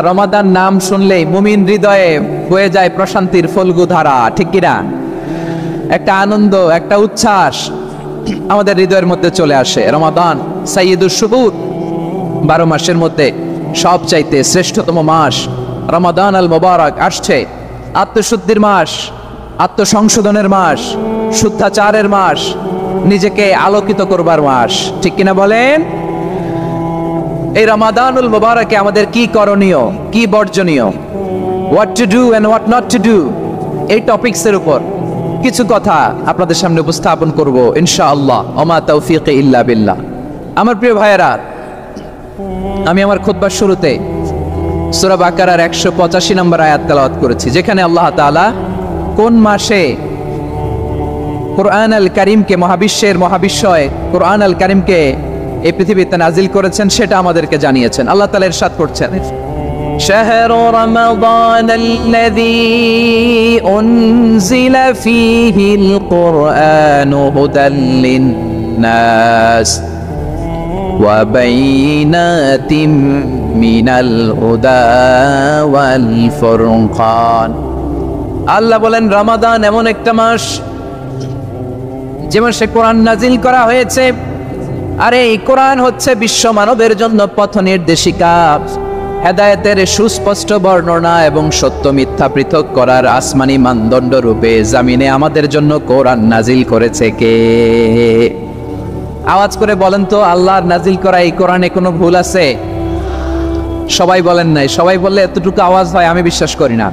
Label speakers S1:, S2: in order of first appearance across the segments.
S1: রমাদান নাম শুনলেই মুমিন হৃদয়ে বয়ে যায় প্রশান্তির ফল্গু ধারা, ঠিক কিনা? একটা আনন্দ, একটা উচ্ছ্বাস আমাদের হৃদয়ের মধ্যে চলে আসে। রমাদান সাইয়্যিদুশ শুহুর, 12 মাসের মধ্যে সবচাইতে শ্রেষ্ঠতম মাস রমাদান আল মুবারক আসছে। আত্মশুদ্ধির মাস, আত্মসংশোধনের মাস, শুদ্ধাচারের মাস, নিজেকে আলোকিত করবার মাস, ঠিক কিনা বলেন? এই রমাদানুল মুবারকে আমাদের কি করণীয়, কি বর্জনীয়, what to do and what not to do, এই টপিকসের উপর কিছু কথা আপনাদের সামনে উপস্থাপন করব ইনশাআল্লাহ। ওমা তাওফীকি ইল্লা বিল্লাহ। আমার প্রিয় ভাইয়েরা, আমি আমার খুতবার শুরুতে সূরা বাকারার 185 নম্বর আয়াত তেলাওয়াত করেছি, যেখানে আল্লাহ তাআলা কোন মাসে কুরআন আল কারীমকে, মহাবিশ্বের মহাবিশ্বয় কুরআন আল কারীমকে এই পৃথিবীতে নাজিল করেছেন সেটা আমাদেরকে জানিয়েছেন। আল্লাহ তাআলা ইরশাদ করছেন, শাহরু রমাদানাল্লাযী উনজিলা ফীহিল কুরআনু হুদাল লিন-নাস ওয়া বাইনাতিম মিনাল হুদা ওয়াল ফুরকান। আল্লাহ বলেন, রমাদান এমন একটা মাস যে মাসে কোরআন নাজিল করা হয়েছে। আর এই কোরআন হচ্ছে বিশ্ব মানবের জন্য পথ নির্দেশিকা, হেদায়েতের সুস্পষ্ট বর্ণনা এবং সত্য মিথ্যা পৃথক করার আসমানি মানদণ্ড রূপে জামিনে আমাদের জন্য কোরআন নাজিল করেছে কে? আওয়াজ করে বলেন তো, আল্লাহর নাজিল করা এই কোরআনে কোনো ভুল আছে? সবাই বলেন নাই। সবাই বললে এতটুকু আওয়াজ হয় আমি বিশ্বাস করি না।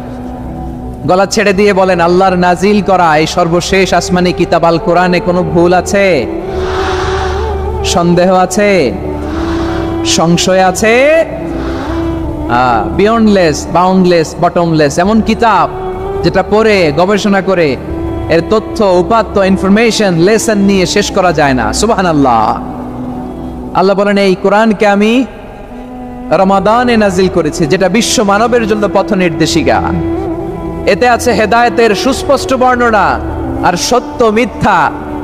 S1: গলা ছেড়ে দিয়ে বলেন, আল্লাহর নাজিল করা এই সর্বশেষ আসমানি কিতাব আল কোরআনে কোনো ভুল আছে? সন্দেহ আছে? সংশয় আছে? বিয়ন্ডলেস, বাউন্ডলেস, বটমলেস এমন কিতাব যেটা পড়ে গবেষণা করে এর তথ্য, উপাত্ত, ইনফরমেশন, লেসন নিয়ে শেষ করা যায় না। সুবহানাল্লাহ। আল্লাহ বলেন, এই কোরআনকে আমি রমাদানে নাজিল করেছি, যেটা বিশ্ব মানবের জন্য পথ নির্দেশিকা। এতে আছে হেদায়েতের সুস্পষ্ট বর্ণনা আর সত্য মিথ্যা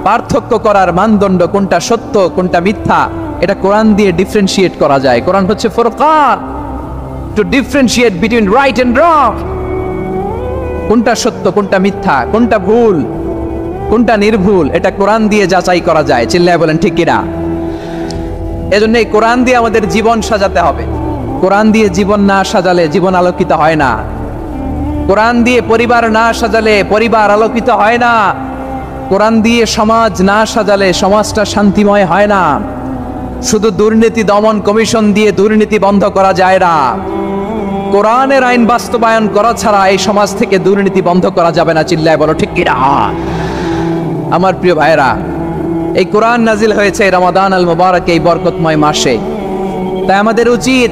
S1: পার্থক্য করার মানদণ্ড, কোনটা সত্য কোনটা মিথ্যা এটা কোরআন দিয়ে ডিফারেন্সিয়েট করা যায়। কোরআন হচ্ছে ফুরকান, to differentiate between right and wrong. কোনটা সত্য, কোনটা মিথ্যা, কোনটা ভুল, কোনটা নির্ভুল, এটা কোরআন দিয়ে যাচাই করা যায়। চিল্লায় বলেন ঠিক কিনা? এজন্য এই কোরআন দিয়ে আমাদের জীবন সাজাতে হবে। কোরআন দিয়ে জীবন না সাজালে জীবন আলোকিত হয় না। কোরআন দিয়ে পরিবার না সাজালে পরিবার আলোকিত হয় না। কোরআন দিয়ে সমাজ না সাজালে সমাজটা শান্তিময় হয় না। শুধু দুর্নীতি দমন কমিশন দিয়ে দুর্নীতি বন্ধ করা যায় না। কোরআনের আইন বাস্তবায়ন করা ছাড়া এই সমাজ থেকে দুর্নীতি বন্ধ করা যাবে না। চিল্লায় বলো ঠিক কিনা? আমার প্রিয় ভাইয়েরা, এই কোরআন নাজিল হয়েছে রমাদান আল মুবারক, এই বরকতময় মাসে। তাই আমাদের উচিত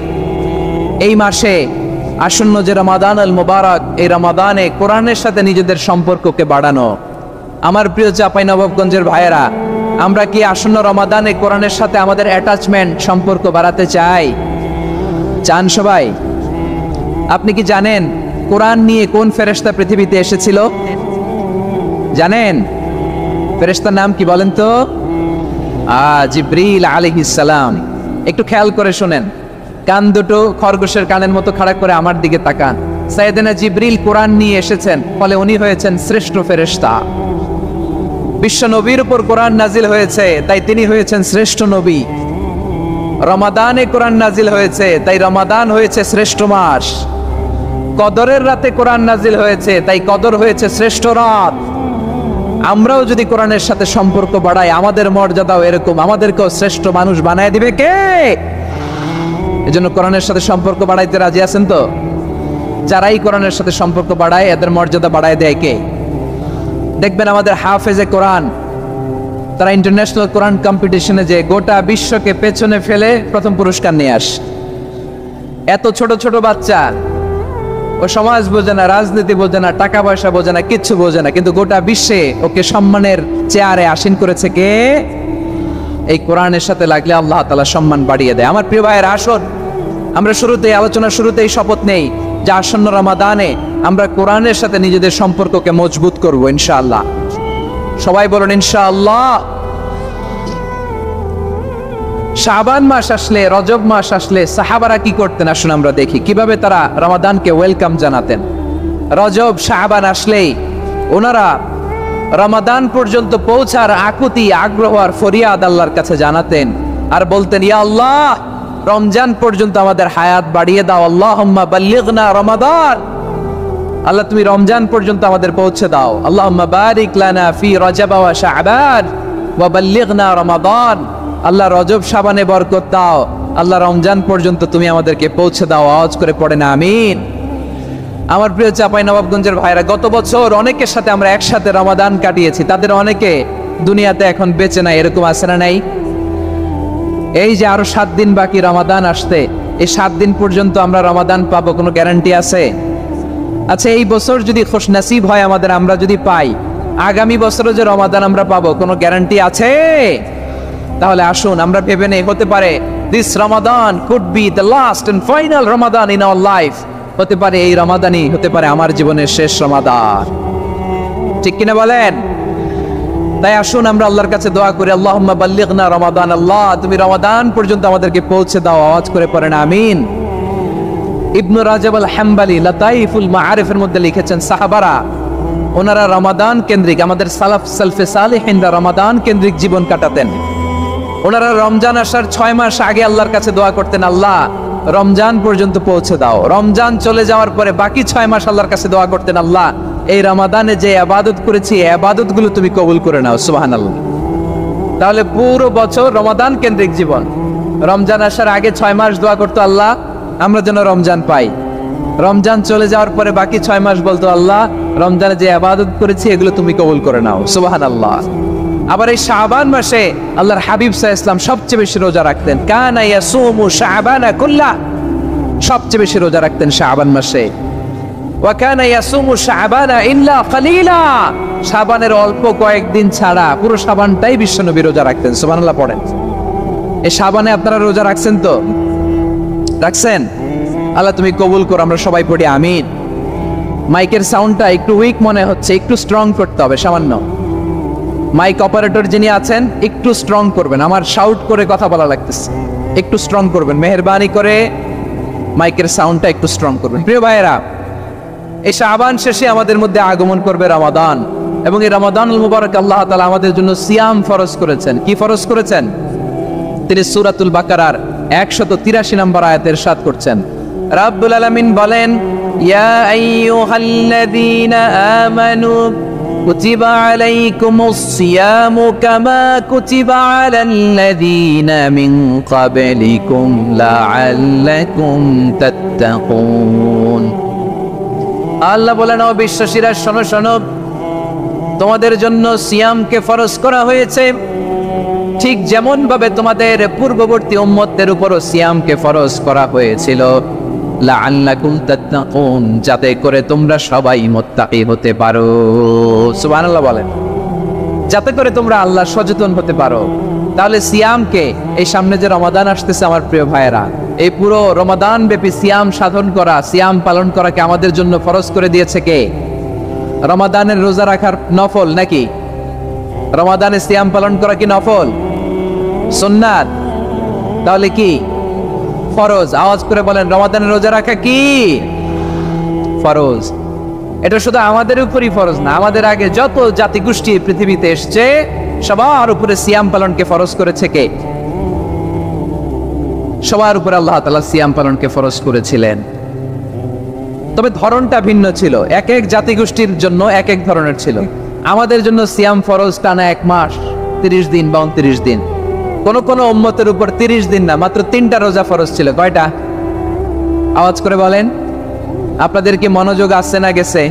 S1: এই মাসে আসন্ন যে রমাদান আল মুবারক, এই রমাদানে কোরআনের সাথে নিজেদের সম্পর্ককে বাড়ানো। আমার প্রিয় চাঁপাইনবাবগঞ্জের ভাইয়েরা, আমরা কি আসন্ন রমাদানে কোরআনের সাথে আমাদের অ্যাটাচমেন্ট, সম্পর্ক বাড়াতে চাই? চান সবাই? আপনি কি জানেন কোরআন নিয়ে কোন ফেরেশতা পৃথিবীতে এসেছিল? জানেন? ফেরেশতার নাম কি বলেন তো? জিবরিল আলাইহিস সালাম। একটু খেয়াল করে শুনেন, কান দুটো খরগোশের কানের মতো খাড়া করে আমার দিকে তাকান। সাইয়েদনা জিবরিল কোরআন নিয়ে এসেছেন, ফলে উনি হয়েছেন শ্রেষ্ঠ ফেরেশতা। বিশ্ব নবীর উপর কোরআন নাজিল হয়েছে, তাই তিনি হয়েছেন শ্রেষ্ঠ নবী। রমাদানে কোরআন নাজিল হয়েছে, তাই রমাদান হয়েছে শ্রেষ্ঠ মাস। কদরের রাতে কোরআন নাজিল হয়েছে, তাই কদর হয়েছে শ্রেষ্ঠ রাত। আমরাও যদি কোরআনের সাথে সম্পর্ক বাড়াই, আমাদের মর্যাদাও এরকম, আমাদেরকেও শ্রেষ্ঠ মানুষ বানায় দিবে কে? এজন্য কোরআনের সাথে সম্পর্ক বাড়াইতে রাজি আছেন তো? যারাই কোরআনের সাথে সম্পর্ক বাড়ায় এদের মর্যাদা বাড়ায় দেয় কে? দেখবেন আমাদের হাফেজে কোরআন, তারা ইন্টারন্যাশনাল কোরআন কম্পিটিশনে যে গোটা বিশ্বকে পেছনে ফেলে প্রথম পুরস্কার নিয়ে আসে। এত ছোট ছোট বাচ্চা, ও সমাজ বোঝে না, রাজনীতি বোঝে না, টাকা পয়সা বোঝে না, কিচ্ছু বোঝে না, কিন্তু গোটা বিশ্বে ওকে সম্মানের চেয়ারে আসীন করেছে কে? এই কোরআনের সাথে লাগলে আল্লাহ তাআলা সম্মান বাড়িয়ে দেয়। আমার প্রিয় ভাইয়ের, আসুন আমরা শুরুতেই, আলোচনার শুরুতেই শপথ নেই যে আসন্ন রমাদানে আমরা কোরআনের সাথে নিজেদের সম্পর্ককে মজবুত করব ইনশাআল্লাহ। সবাই বলুন ইনশাআল্লাহ। শাবান মাস আসলে, রজব মাস আসলে সাহাবারা কি করতেন আসুন আমরা দেখি কিভাবে তারা রমাদানকে ওয়েলকাম জানাতেন। রজব শাবান আসলেই ওনারা রমাদান পর্যন্ত পৌঁছার আকুতি, আগ্রহ আর ফরিয়াদ আল্লাহর কাছে জানাতেন আর বলতেন, ইয়া আল্লাহ, রমজান পর্যন্ত আমাদের হায়াত বাড়িয়ে দাও। আল্লাহুম্মা বাল্লিগনা রমাদান, আল্লাহ তুমি রমজান পর্যন্ত আমাদের পৌঁছে দাও। আল্লাহুম্মা বারিক লানা ফি রজব ওয়া শাবান ওয়া বাল্লিগনা রমাদান, আল্লাহ রজব শাবানে বরকত দাও, আল্লাহ রমজান পর্যন্ত তুমি আমাদেরকে পৌঁছে দাও। আওয়াজ করে পড়ে না আমিন। আমার প্রিয় চাঁপাইনবাবগঞ্জের ভাইরা, গত বছর অনেকের সাথে আমরা একসাথে রমাদান কাটিয়েছি, তাদের অনেকে দুনিয়াতে এখন বেঁচে নাই, এরকম আছে না নাই? এই যে আরো 7 দিন বাকি রমাদান আসতে, এই 7 দিন পর্যন্ত আমরা রমাদান পাবো, কোনো গ্যারান্টি আছে? আচ্ছা, এই বছর যদি খুশনসিব হয় আমাদের, আমরা যদি পাই, আগামী বছরও যে রমাদান আমরা পাবো, কোনো গ্যারান্টি আছে? তাহলে আসুন আমরা ভেবে নেই, হতে পারে this Ramadan could be the last and final Ramadan in our life. হতে পারে এই রমাদানই হতে পারে আমার জীবনের শেষ রমাদান। ঠিক কিনা বলেন? তাই আসুন আমরা আল্লাহর কাছে দোয়া করি, আল্লাহুম্মা বাল্লিগনা রমাদান, আল্লাহ তুমি রমাদান পর্যন্ত আমাদেরকে পৌঁছে দাও। আওয়াজ করে পড়েন আমিন। ইবনু রাজব আল হাম্বলি লাতাইফুল মাআরিফের মধ্যে লিখেছেন, সাহাবারা ওনারা রমাদান কেন্দ্রিক, আমাদের সালাফ সালফে সালেহিনরা রমাদান কেন্দ্রিক জীবন কাটাতেন। ওনারা রমজান আসার 6 মাস আগে আল্লাহর কাছে দোয়া করতেন, আল্লাহ রমজান পর্যন্ত পৌঁছে দাও। রমজান চলে যাওয়ার পরে বাকি 6 মাস আল্লাহর কাছে দোয়া করতেন, আল্লাহ এই রমাদানে যে ইবাদত করেছি এই ইবাদতগুলো তুমি কবুল করে নাও। সুবহানাল্লাহ। তাহলে পুরো বছর রমাদান কেন্দ্রিক জীবন। রমজান আসার আগে 6 মাস দোয়া করতো, আল্লাহ আমরা যেন রমজান পাই। রমজান চলে যাওয়ার পরে বাকি 6 মাস বলতো, আল্লাহ রমজানে যে ইবাদত করেছি এগুলো তুমি কবুল করে নাও। সুবহানাল্লাহ। আবার এই শাবান মাসে আল্লাহর হাবিব সাল্লাল্লাহু আলাইহি ওয়াসাল্লাম সবচেয়ে বেশি রোজা রাখতেন। কানা ইয়াসুমু শাবানা কুল্লা, সবচেয়ে বেশি রোজা রাখতেন শাবান মাসে। ওয়া কানা ইয়াসুমু শাবানা ইল্লা কালিলা, শাবানের অল্প কয়েকদিন ছাড়া পুরো শাবানটাই বিশ্বনবী রোজা রাখতেন। সুবহানাল্লাহ পড়েন। এই শাবানে আপনারা রোজা রাখছেন তো? রাখছেন? আল্লাহ তুমি কবুল করো, আমরা সবাই পড়ি আমিন। মাইকের সাউন্ডটা একটু উইক মনে হচ্ছে, একটু স্ট্রং করতে হবে সামান্য। মাইক অপারেটর যিনি আছেন একটু স্ট্রং করবেন, আমার শাউট করে কথা বলা লাগতেছে, একটু স্ট্রং করবেন মেহেরবানি করে, মাইকের সাউন্ডটা একটু স্ট্রং করবেন। প্রিয় ভাইয়েরা, এই শাবান শেষে আমাদের মধ্যে আগমন করবে রমাদান, এবং এই রমাদানুল মুবারক আল্লাহ তাআলা আমাদের জন্য সিয়াম ফরজ করেছেন। কি ফরজ করেছেন? তিনি সূরাতুল বাকারার 183 নম্বর আয়াতে ইরশাদ করছেন, রাব্বুল আলামিন বলেন, ইয়া আইয়ুহাল্লাযীনা আমানু কুতিবা আলাইকুমুস সিয়ামু কামা কুতিবা আলাল্লাযীনা মিন ক্বাবলিকুম লাআল্লাকুম তাত্তাকুন। আল্লাহ বলেন, ও বিশ্বাসীরা শোনো শোনো, তোমাদের জন্য সিয়ামকে ফরজ করা হয়েছে, ঠিক যেমন ভাবে তোমাদের পূর্ববর্তী উম্মতদের উপরও সিয়ামকে ফরজ করা হয়েছিল, লাআল্লাকুম তাত্তাকুন, যাতে করে তোমরা সবাই মুত্তাকি হতে পারো। সুবহানাল্লাহ বলেন, যাতে করে তোমরা আল্লাহ সচেতন হতে পারো। তাহলে সিয়ামকে, এই সামনে যে রমাদান আসতেছে আমার প্রিয় ভাইয়েরা, এই পুরো রমাদান ব্যাপী সিয়াম সাধন করা, সিয়াম পালন করাকে আমাদের জন্য ফরজ করে দিয়েছে কে? রমাদানের রোজা রাখার নফল নাকি? রমাদানে সিয়াম পালন করা কি নফল? সুন্নাত? তাহলে কি ফরজ? আওয়াজ করে বলেন, রমাদানের রোজা রাখা কি ফরজ? এটা শুধু আমাদের উপরই ফরজ না, আমাদের আগে যত জাতিগোষ্ঠী পৃথিবীতে এসছে সবার উপরে সিয়াম পালনকে ফরজ করেছে কে? সবার উপরে আল্লাহ তাআলা সিয়াম পালনকে ফরজ করেছিলেন। তবে ধরনটা ভিন্ন ছিল, এক এক জাতিগোষ্ঠীর জন্য এক এক ধরনের ছিল। আমাদের জন্য সিয়াম ফরজ টানা 1 মাস 30 দিন বা 29 দিন। কোন কোন উম্মতের উপর 30 দিন না, মাত্র 3টা রোজা ফরজ ছিল। কয়টা? আওয়াজ করে বলেন। আপনাদের কি মনোযোগ আছে না গেছে?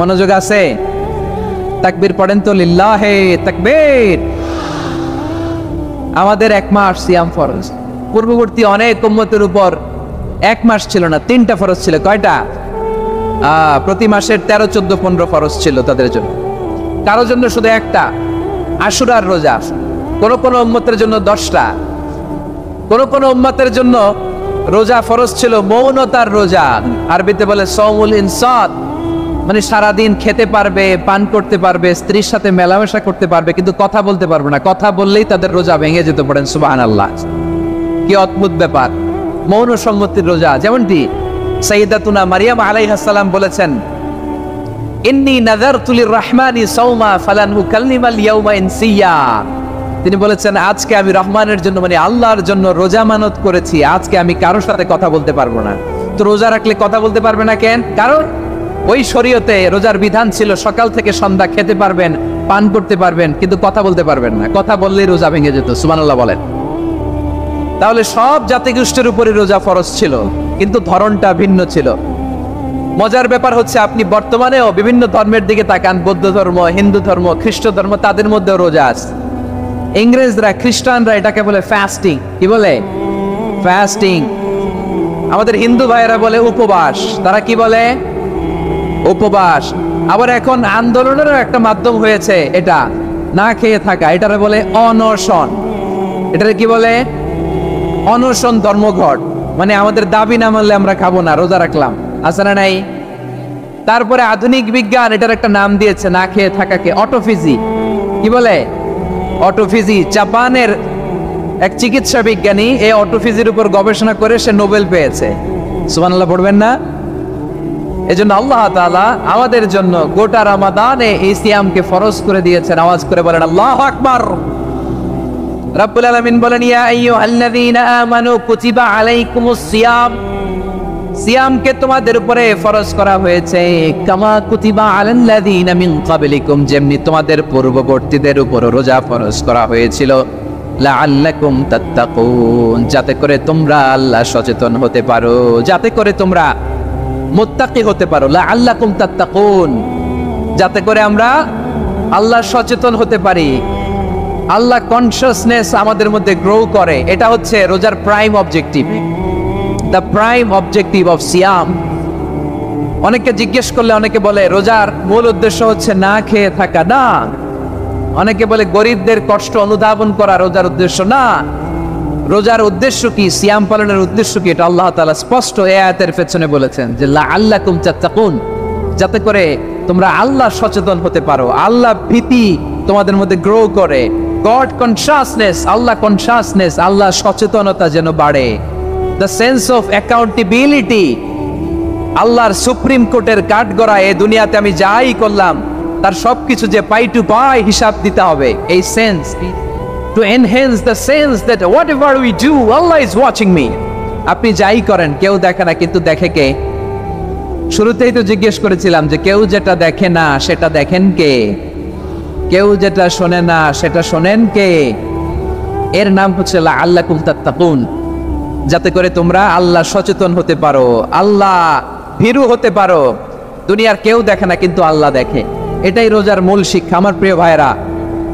S1: মনোযোগ আছে? তাকবীর পড়েন তো, লিল্লাহে তাকবীর। আমাদের 1 মাস সিয়াম ফরজ। পূর্ববর্তী অনেক উম্মতের উপর 1 মাস ছিল না, 3টা ফরজ ছিল। কয়টা? প্রতি মাসের 13, 14, 15 ফরজ ছিল তাদের জন্য। কারো জন্য শুধু একটা, আশুরার রোজা। কোন কোন উম্মতের জন্য 10টা। কোন কোন উম্মতের জন্য রোজা ফরজ ছিল মৌনতার রোজা, আরবিতে বলে সওমুল ইনসাত। মানে সারাদিন খেতে পারবে, পান করতে পারবে, স্ত্রীর সাথে মেলামেশা করতে পারবে, কিন্তু কথা বলতে পারবে না। কথা বললেই তাদের রোজা ভেঙে যেতে পারেন। সুবহানাল্লাহ, কি অদ্ভুত ব্যাপার! মৌন সম্মতির রোজা। যেমনটি সাইয়্যিদাতুনা মারিয়াম আলাইহিস সালাম বলেছেন, ইন্নী নাযারতু লির-রাহমানি সাওমা ফালান উকাল্লিমাল ইয়াওমা ইনসিয়া। তিনি বলেছেন, আজকে আমি রহমানের জন্য, মানে আল্লাহর জন্য রোজা মানত করেছি, আজকে আমি কারোর সাথে কথা বলতে পারবো না। তো রোজা রাখলে কথা বলতে পারবে না কেন? কারণ ওই শরীয়তে রোজার বিধান ছিল সকাল থেকে সন্ধ্যা খেতে পারবেন, পান করতে পারবেন, কিন্তু কথা বলতে পারবেন না। কথা বললেই রোজা ভেঙে যেত। সুবহানাল্লাহ বলেন। তাহলে সব জাতিগোষ্ঠীর উপরে রোজা ফরজ ছিল, কিন্তু ধরনটা ভিন্ন ছিল। মজার ব্যাপার হচ্ছে, আপনি বর্তমানেও বিভিন্ন ধর্মের দিকে তাকান, বৌদ্ধ ধর্ম, হিন্দু ধর্ম, খ্রিস্ট ধর্ম, তাদের মধ্যেও রোজা আছে। ইংরেজরা, খ্রিস্টানরা এটাকে বলে ফাস্টিং। কি বলে? ফাস্টিং। আমাদের হিন্দু ভাইয়েরা বলে উপবাস। তারা কি বলে? উপবাস। আবার এখন আন্দোলনেরও একটা মাধ্যম হয়েছে এটা, না খেয়ে থাকা। এটারে বলে অনশন। এটারে কি বলে? অনশন ধর্মঘট। মানে আমাদের দাবি না মানলে আমরা খাবো না, রোজা রাখলাম। আছে না নাই? তারপরে আধুনিক বিজ্ঞান এটার একটা নাম দিয়েছে না খেয়ে থাকাকে, অটোফিজি। কি বলে? অটোফিজি। জাপানের এক চিকিৎসা বিজ্ঞানী এই অটোফিজির উপর গবেষণা করে সে নোবেল পেয়েছে। সুবহানাল্লাহ পড়বেন না? এজন্য আল্লাহ তাআলা আমাদের জন্য গোটা রমাদানে এই সিয়ামকে ফরজ করে দিয়েছেন। আওয়াজ করে বলেন আল্লাহু আকবার। রাব্বুল আলামিন বলেন, ইয়া আইয়ুহাল্লাযীনা আমানু কুতিবা আলাইকুমুস সিয়াম। সিয়ামকে তোমাদের উপরে ফরজ করা হয়েছে, কামা কুতিবা আলাল্লাযীনা মিন ক্বাবলিকুম, যেমনি তোমাদের পূর্ববর্তীদের উপর রোজা ফরজ করা হয়েছিল, লাআল্লাকুম তাত্তাকুন, যাতে করে তোমরা আল্লাহ সচেতন হতে পারো, যাতে করে তোমরা মুত্তাকি হতে পারো। লাআল্লাকুম তাত্তাকুন, যাতে করে আমরা আল্লাহ সচেতন হতে পারি, আল্লাহ কনসিয়াসনেস আমাদের মধ্যে গ্রো করে। এটা হচ্ছে রোজার prime objective, the prime objective of সিয়াম। অনেকে জিজ্ঞেস করলে অনেকে বলে রোজার মূল উদ্দেশ্য হচ্ছে না খেয়ে থাকা। না। অনেকে বলে গরিবদের কষ্ট অনুধাবন করা রোজার উদ্দেশ্য। না। রোজার উদ্দেশ্য কি? সিয়াম পালনের উদ্দেশ্য কি? এটা আল্লাহ তাআলা স্পষ্ট এই আয়াতের পেছনে বলেছেন যে লাআল্লাকুম তাত্তাকুন, যাতে করে তোমরা আল্লাহ সচেতন হতে পারো, আল্লাহ ভীতি তোমাদের মধ্যে গ্রো করে, গড কনসিয়াসনেস, আল্লাহ কনসিয়াসনেস, আল্লাহ সচেতনতা যেন বাড়ে, দ্য সেন্স অফ অ্যাকাউন্টেবিলিটি। আল্লাহর সুপ্রিম কোর্টের কাঠগড়া এই দুনিয়াতে আমি যাই করলাম তার সবকিছু যে পাই টু পাই হিসাব দিতে হবে, এই sense, to enhance the sense that whatever we do, Allah is watching me. আপনি যাই করেন কেউ দেখে না, কিন্তু দেখে কে? শুরুতেই তো জিজ্ঞেস করেছিলাম যে কেউ যেটা দেখে না সেটা দেখেন কে? কেউ যেটা শোনে না সেটা শোনেন কে? এর নাম হচ্ছে লাআল্লাকুম তাত্তাকুন, যাতে করে তোমরা আল্লাহ সচেতন হতে পারো, আল্লাহ ভীরু হতে পারো। দুনিয়ার কেউ দেখে না, কিন্তু আল্লাহ দেখে। এটাই রোজার মূল শিক্ষা। আমার প্রিয় ভাইরা,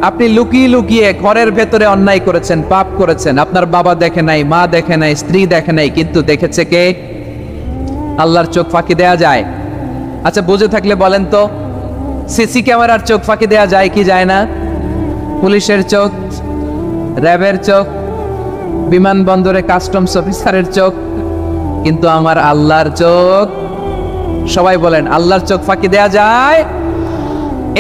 S1: আপনি লুকিয়ে লুকিয়ে ঘরের ভেতরে অন্যায় করেছেন, পাপ করেছেন, আপনার বাবা দেখে নাই, মা দেখে নাই, স্ত্রী দেখে নাই, কিন্তু দেখেছে কে? আল্লাহর চোখ ফাঁকি দেয়া যায়? আচ্ছা, বুঝে থাকলে বলেন তো, সিসি ক্যামেরার চোখ ফাঁকি দেয়া যায় কি যায় না? পুলিশের চোখ, র্যাবের চোখ, বিমানবন্দরে কাস্টমস অফিসারের চোখ, কিন্তু আমার আল্লাহর চোখ? সবাই বলেন, আল্লাহর চোখ ফাঁকি দেয়া যায়?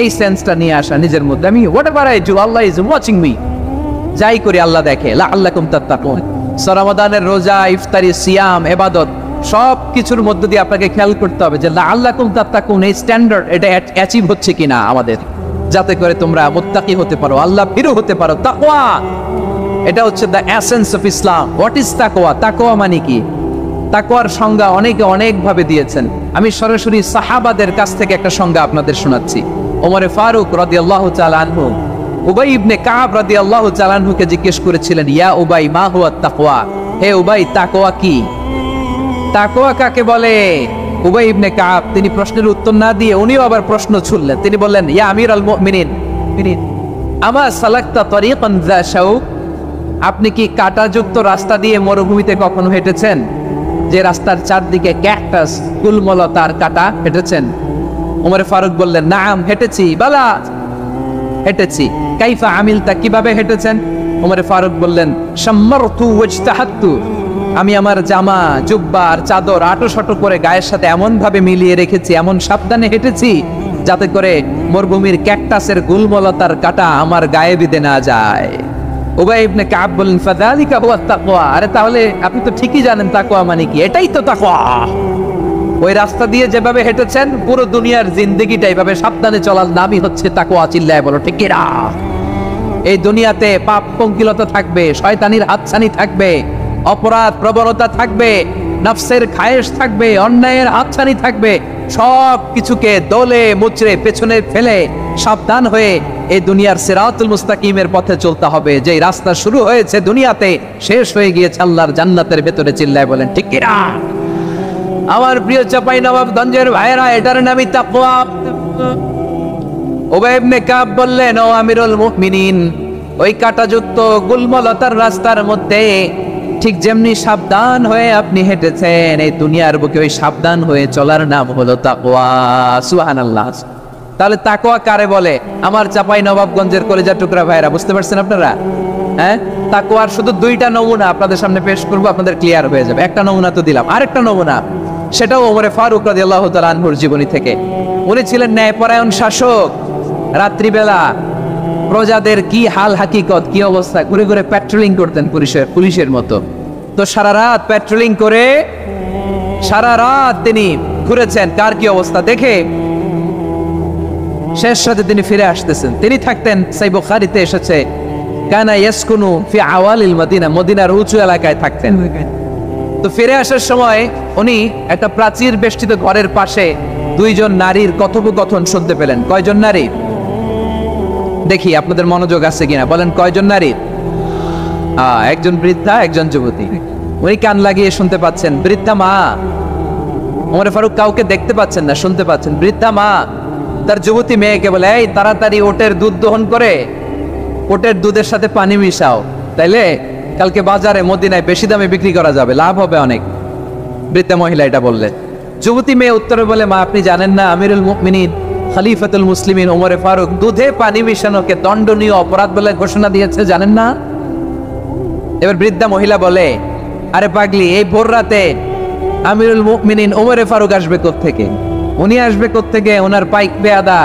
S1: এই সেন্সটা নিয়ে আসা নিজের মধ্যে, আমি whatever I do Allah is watching me, যাই করি আল্লাহ দেখে। লাআল্লাকুম তাত্তাকুন। রমাদানের রোজা, ইফতারি, সিয়াম, ইবাদত সব কিছুর মধ্য দিয়ে আপনাকে খেয়াল করতে হবে যে লাআল্লাকুম তাত্তাকুন এই স্ট্যান্ডার্ড এটা অ্যাচিভ হচ্ছে কিনা আমাদের, যাতে করে তোমরা মুত্তাকি হতে পারো, আল্লাহ ভীরু হতে পারো। তাকওয়া, এটা হচ্ছে the essence of Islam. What is তাকওয়া? তাকওয়া মানে কি? তাকওয়ার সংজ্ঞা অনেকে অনেক ভাবে দিয়েছেন। আমি সরাসরি সাহাবাদের কাছ থেকে একটা সংজ্ঞা আপনাদের শোনাচ্ছি। ওমরে ফারুক রাদিয়াল্লাহু তাআলা আনহু উবাই ইবনে কাব রাদিয়াল্লাহু তাআলা আনহুকে জিজ্ঞেস করেছিলেন, ইয়া উবাই মা হুয়া তাকওয়া? হে উবাই, তাকওয়া কি? তাকওয়া কাকে বলে? উবাই ইবনে কাব তিনি প্রশ্নের উত্তর না দিয়ে উনিও আবার প্রশ্ন ছুড়লেন। তিনি বললেন, ইয়া আমিরুল মুমিনিন, আমা সালাকতা তরিকান যা শাউক? আপনি কি কাঁটাযুক্ত রাস্তা দিয়ে মরুভূমিতে কখনো হেঁটেছেন, যে রাস্তার চারদিকে ক্যাকটাস, গুলমলতার কাঁটা? হেঁটেছেন? ওমর ফারুক বললেন, নাম, হেঁটেছি। বালা, হেঁটেছি। কাইফা আমিলতা, কিভাবে হেঁটেছেন? ওমর ফারুক বললেন, শাম্মারতু ওয়াজতাহাতু, আমি আমার জামা জুব্বা আর চাদর আঁটো করে গায়ের সাথে এমন ভাবে মিলিয়ে রেখেছি, এমন সাবধানে হেঁটেছি যাতে করে মরুভূমির ক্যাকটাসের গুলমলতার কাঁটা আমার গায়ে বিঁধে না যায়। উবাই ইবনে কাব বলেন, ফাযালিকা হুয়া তাকওয়া। আরে তাহলে আপনি তো ঠিকই জানেন তাকওয়া মানে কি, এটাই তো তাকওয়া। ওই রাস্তা দিয়ে যেভাবে হেঁটেছেন পুরো দুনিয়ার জিন্দেগিটা এইভাবে সাবধানে চলার নামই হচ্ছে তাকওয়া। চিল্লায় বলো ঠিক কিনা? এই দুনিয়াতে পাপ পঙ্কিলতা থাকবে, শয়তানির হাতছানি থাকবে, অপরাধ প্রবণতা থাকবে, নফসের খায়েশ থাকবে, অন্যায়ের হাতছানি থাকবে। সব কিছুকে দলে মুচড়ে পেছনে ফেলে সাবধান হয়ে এই দুনিয়ার সিরাতুল মুস্তাকিমের পথে চলতে হবে। যে রাস্তা শুরু হয়েছে দুনিয়াতে, শেষ হয়ে গিয়েছে আল্লাহর জান্নাতের ভেতরে। চিল্লায় বলেন ঠিক কিনা? আমার প্রিয় চাঁপাইনবাবগঞ্জের ভাইয়েরা, এটার নামই তাকওয়া। উবাই ইবনে কাব বললেন, ও আমিরুল মুমিনিন, ওই কাঁটাযুক্ত গুলমলতার রাস্তার মধ্যে ঠিক যেমনি সাবধান হয়ে আপনি হেঁটেছেন, এই দুনিয়ার বুকে ওই সাবধান হয়ে চলার নাম হলো তাকওয়া। সুবহানাল্লাহ। তাহলে তাকওয়া কারে বলে? আমার চাঁপাইনবাবগঞ্জের কলেজার টুকরা ভাইয়েরা, বুঝতে পারছেন আপনারা? হ্যাঁ, তাকওয়ার শুধু দুইটা নমুনা আপনাদের সামনে পেশ করবো, আপনাদের ক্লিয়ার হয়ে যাবে। একটা নমুনা তো দিলাম, আরেকটা নমুনা, সেটাও ওমরে ফারুক রাদিয়াল্লাহু তাআলা আনহুর জীবনী থেকে। উনি ছিলেন ন্যায়পরায়ণ শাসক। রাত্রিবেলা প্রজাদের কি হাল হাকিকত, কি অবস্থা, ঘুরে ঘুরে প্যাট্রোলিং করতেন পুলিশের মতো। তো সারা রাত প্যাট্রোলিং করে সারা রাত তিনি ঘুরেছেন কার কি অবস্থা দেখে। শেষ সাথে তিনি ফিরে আসতেছেন। তিনি থাকতেন, সহিহ বুখারীতে এসেছে, কানা ইয়াসকুনু ফি আওয়ালিল মদিনা, মদিনার উঁচু এলাকায় থাকতেন। তো ফিরে আসার সময় উনি একটা প্রাচীর বেষ্টিত ঘরের পাশে দুইজন নারীর কথোপকথন শুনতে পেলেন। কয়জন নারী? দেখি আপনাদের মনোযোগ আছে কিনা, বলেন কয়জন নারী? একজন বৃদ্ধা, একজন যুবতী। উনি কান লাগিয়ে শুনতে পাচ্ছেন। বৃদ্ধা মা, ওমরে ফারুক কাউকে দেখতে পাচ্ছেন না, শুনতে পাচ্ছেন। বৃদ্ধা মা তার যুবতী মেয়েকে বলে, এই তাড়াতাড়ি ওটের দুধ দহন করে ওটের দুধের সাথে পানি মিশাও, তাইলে কালকে বাজারে মদিনায় বেশি দামে বিক্রি করা যাবে, লাভ হবে অনেক। বৃদ্ধা মহিলা এটা বললেন। যুবতী মেয়ে উত্তরে বলে, মা আপনি জানেন না আমিরুল মুমিনিন খলিফাতুল মুসলিমিন ওমরে ফারুক দুধে পানি মিশানোকে দণ্ডনীয় অপরাধ বলে ঘোষণা দিয়েছে, জানেন না? এবার বৃদ্ধা মহিলা বলে, আরে পাগলি, এই ভোর রাতে আমিরুল মুমিনিন ওমরে ফারুক আসবে কোত্থেকে? উনি আসবে কোত্থেকে? ওনার পাইক পেয়াদা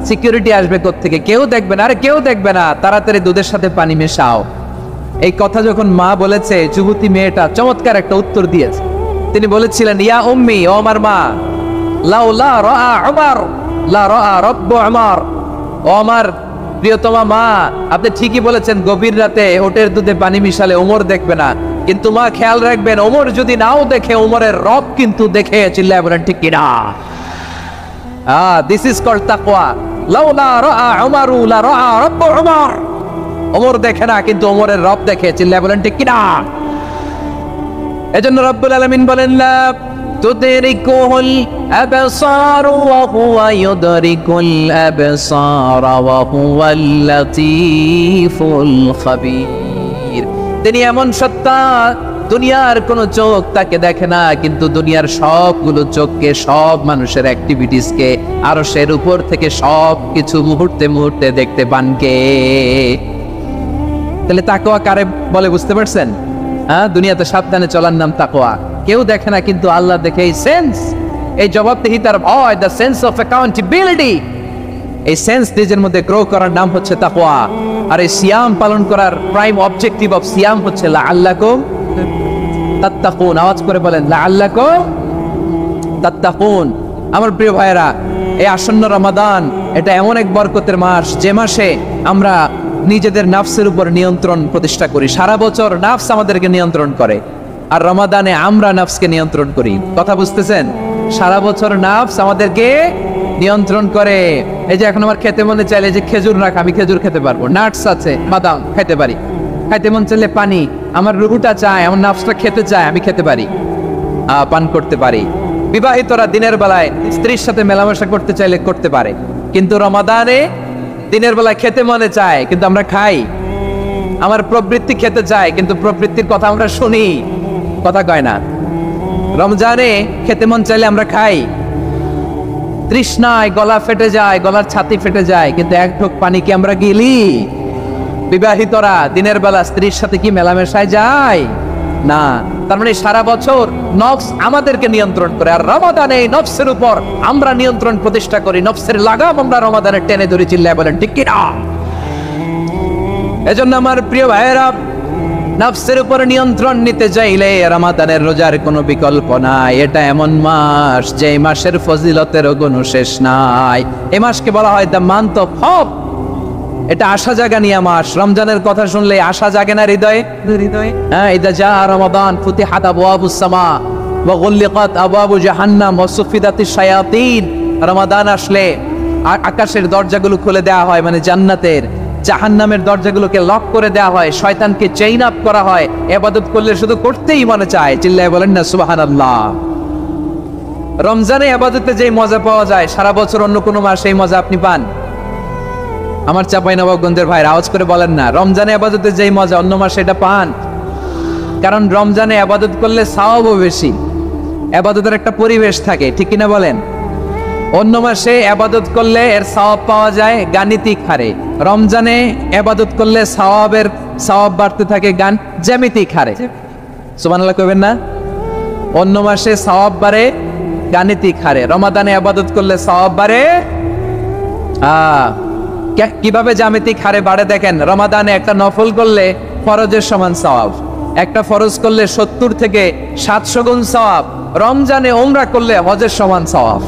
S1: সিকিউরিটি আসবে কোত্থেকে? কেউ দেখবে না। আরে কেউ দেখবে না, তাড়াতাড়ি দুধের সাথে পানি মেশাও। এই কথা যখন মা বলেছে, যুবতী মেয়েটা চমৎকার একটা উত্তর দিয়েছে। তিনি বলেছিলেন, ইয়া উম্মি, ও আমার মা, লাউলা রাআ উমর লা রাআ রাব্বু উমর। ও আমার প্রিয়তমা মা, আপনি ঠিকই বলেছেন, গভীর রাতে ওটের দুধে পানি মিশালে ওমর দেখবে না, কিন্তু মা খেয়াল রাখবেন, ওমর যদি নাও দেখে, ওমরের রব কিন্তু দেখে। চিল্লায় বলেন ঠিক কিনা? দিস ইজ কল্ড তাকওয়া। লাউলা রাআ উমরু লা রাআ রাব্বু উমর। ওমর দেখে না, কিন্তু ওমরের রব দেখে। চিল্লায় বলেন ঠিক কিনা? এজন্য রব্বুল আলামিন বলেন, লা তুদরিকুল আবসার ওয়া হুয়া ইউদরিকুল আবসার ওয়া হুয়াল লাতীফুল খাবীর। তিনি এমন সত্তা, দুনিয়ার কোন চোখ তাকে দেখে না, কিন্তু দুনিয়ার সবগুলো চোখকে, সব মানুষের অ্যাক্টিভিটিসকে আরশের উপর থেকে সব কিছু মুহূর্তে মুহূর্তে দেখতে পান কে? তাহলে তাকওয়া কারে বলে বুঝতে পারছেন? দুনিয়াতে সাবধানে চলার নাম তাকওয়া। কেউ দেখে না, কিন্তু আল্লাহ দেখে। এই সেন্স, এই জবাবদিহিতার ভয়, দ্য সেন্স অফ অ্যাকাউন্টেবিলিটি, এই সেন্স নিজের মধ্যে গ্রো করার নাম হচ্ছে তাকওয়া। আর এই সিয়াম পালন করার প্রাইম অবজেক্টিভ অফ সিয়াম হচ্ছে লাআল্লাকুম তাত্তাকুন। আওয়াজ করে বলেন, লাআল্লাকুম তাত্তাকুন। আমার প্রিয় ভাইয়েরা, এই আসন্ন রমাদান, এটা এমন এক বরকতের মাস, যে মাসে আমরা নিজেদের নাফসের উপর নিয়ন্ত্রণ প্রতিষ্ঠা করি। সারা বছর নাফস আমাদেরকে নিয়ন্ত্রণ করে, আর রমাদানে আমরা নাফসকে নিয়ন্ত্রণ করি। কথা বুঝতেছেন? সারা বছর নাফস আমাদেরকে নিয়ন্ত্রণ করে। এই যে এখন আমার খেতে মনে চাইলে যে খেজুর রাখ, আমি খেজুর খেতে পারবো, নাটস আছে, বাদাম খেতে পারি। খাইতে মন চাইলে পানি, আমার রুহুটা চায়, আমার নাফসটা খেতে চায়, আমি খেতে পারি, পান করতে পারি। বিবাহিতরা দিনের বেলায় স্ত্রীর সাথে মেলামেশা করতে চাইলে করতে পারে, কিন্তু রমাদানে দিনের বেলায় খেতে মনে চায়, কিন্তু আমরা খাই। আমার প্রবৃত্তি খেতে চায়, কিন্তু প্রবৃত্তির কথা আমরা শুনি, কথা কয় না। রমজানে খেতে মন চাইলে আমরা খাই, তৃষ্ণায় গলা ফেটে যায়, গলার ছাতি ফেটে যায়, কিন্তু এক ঢোক পানি কি আমরা গিলি? বিবাহিতরা দিনের বেলা স্ত্রীর সাথে কি মেলামেশায় যায়? না। তার মানে সারা বছর নফস আমাদেরকে নিয়ন্ত্রণ করে, আর রমাদানে এই নফসের উপর আমরা নিয়ন্ত্রণ প্রতিষ্ঠা করি। নফসের লাগাম আমরা রমাদানে টেনে ধরে, চিল্লায় বলেন ঠিক কি না? এজন্য আমার প্রিয় ভাইয়েরা, নফসের উপর নিয়ন্ত্রণ নিতে চাইলে রমাদানের রোজার কোনো বিকল্প নাই। এটা এমন মাস যে মাসের ফজিলতের কোনো শেষ নাই। এই মাসকে বলা হয় দ্য মান্থ অফ হোপ। এটা আশা জাগানিয়া মাস। রমজানের কথা শুনলে আশা জাগে না হৃদয়ে? হ্যাঁ, ইদা জা রমাদান ফুতিহাত আবওয়াবুস সামা ওয়া গুল্লিকাত আবওয়াবু জাহান্নাম ওয়া সুফিদাতিশ শায়াতিন। রমাদান আসলে আকাশের দরজাগুলো খুলে দেওয়া হয়, মানে জান্নাতের। জাহান্নামের দরজাগুলোকে লক করে দেওয়া হয়, শয়তানকে চেইন আপ করা হয়। ইবাদত করলে শুধু করতেই মনে চায়, চিল্লায় বলেন না সুবহানাল্লাহ। রমজানে ইবাদতে যেই মজা পাওয়া যায়, সারা বছর অন্য কোনো মাসে এই মজা আপনি পান? আমার চাঁপাইনবাবগঞ্জের ভাইরা আওয়াজ করে বলেন না, রমজানে ইবাদতে যেই মজা অন্য মাসে এটা পান? কারণ রমজানে ইবাদত করলে সওয়াবও বেশি, ইবাদতের একটা পরিবেশ থাকে, ঠিক কিনা বলেন? অন্য মাসে ইবাদত করলে এর সওয়াব পাওয়া যায় গাণিতিক হারে, রমজানে ইবাদত করলে সওয়াব বাড়তে থাকে জ্যামিতিক হারে। সুবহানাল্লাহ কইবেন না? অন্য মাসে সওয়াব বাড়ে গাণিতিক হারে, রমাদানে ইবাদত করলে সওয়াব বাড়ে কিভাবে জ্যামিতিক হারে বাড়ে দেখেন। রমাদানে একটা নফল করলে ফরজের সমান সওয়াব, একটা ফরজ করলে 70 থেকে 700 গুণ সওয়াব। রমজানে উমরা করলে হজের সমান সওয়াব।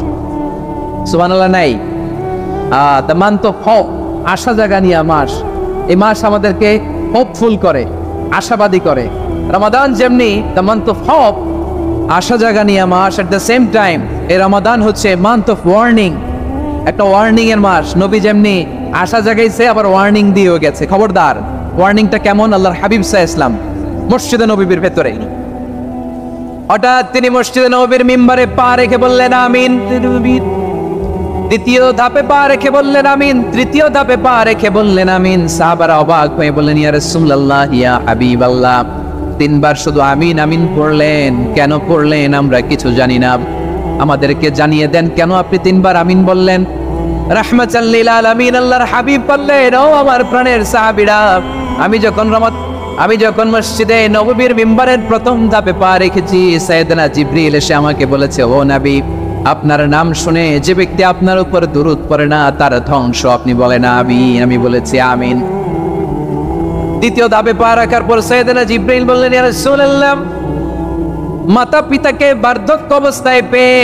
S1: সুবহানাল্লাহ নাই? দ্য মান্থ অফ হোপ, আশা জাগানিয়া মাস। এই মাস আমাদেরকে হোপফুল করে, আশাবাদী করে। রমাদান যেমনি দ্য মান্থ অফ হোপ, আশা জাগানিয়া মাস, এট দ্য সেম টাইম এই রমাদান হচ্ছে মান্থ অফ ওয়ার্নিং, একটা ওয়ার্নিং এর মাস। নবী যেমনি আশা জাগাইছে, আবার ওয়ার্নিং দিয়েও গেছে, খবরদার। ওয়ার্নিংটা কেমন? আল্লাহর হাবিব সাল্লাল্লাহু আলাইহি ওয়াসাল্লাম মসজিদে নববীর ভেতরে হঠাৎ তিনি মসজিদে নববীর মিম্বারে পা রেখে বললেন আমিন। দ্বিতীয় ধাপে পা রেখে বললেন আমিন, তৃতীয় ধাপে পা রেখে বললেন আমিন। সাহাবারা অবাক হয়ে বললেন ইয়া রাসূলুল্লাহ, ইয়া হাবিবাল্লাহ, 3 বার শুধু আমিন আমিন পড়লেন, কেন পড়লেন আমরা কিছু জানি না, আমাদেরকে জানিয়ে দেন কেন আপনি 3 বার আমিন বললেন? রাহমাতাল লিল আলামিন আল্লাহর হাবিব বললেন, ও আমার প্রাণের সাহাবীরা, আমি যখন মসজিদে নববীর মিম্বারের প্রথম ধাপে পা রেখেছি, সাইয়েদনা জিবরিল এসে আমাকে বলেছে, ও নবী, আপনার নাম শুনে যে ব্যক্তি আপনার উপর দুরূদ পড়ে না তার ধ্বংস। আপনি বলেন আমিন। আমি বলেছি আমিন। দ্বিতীয় ধাপে পা রাখার পর সাইয়েদনা জিবরিল বললেন, ইয়া রাসূলুল্লাহ, মাতা পিতাকে বার্ধক্য অবস্থায় পেয়ে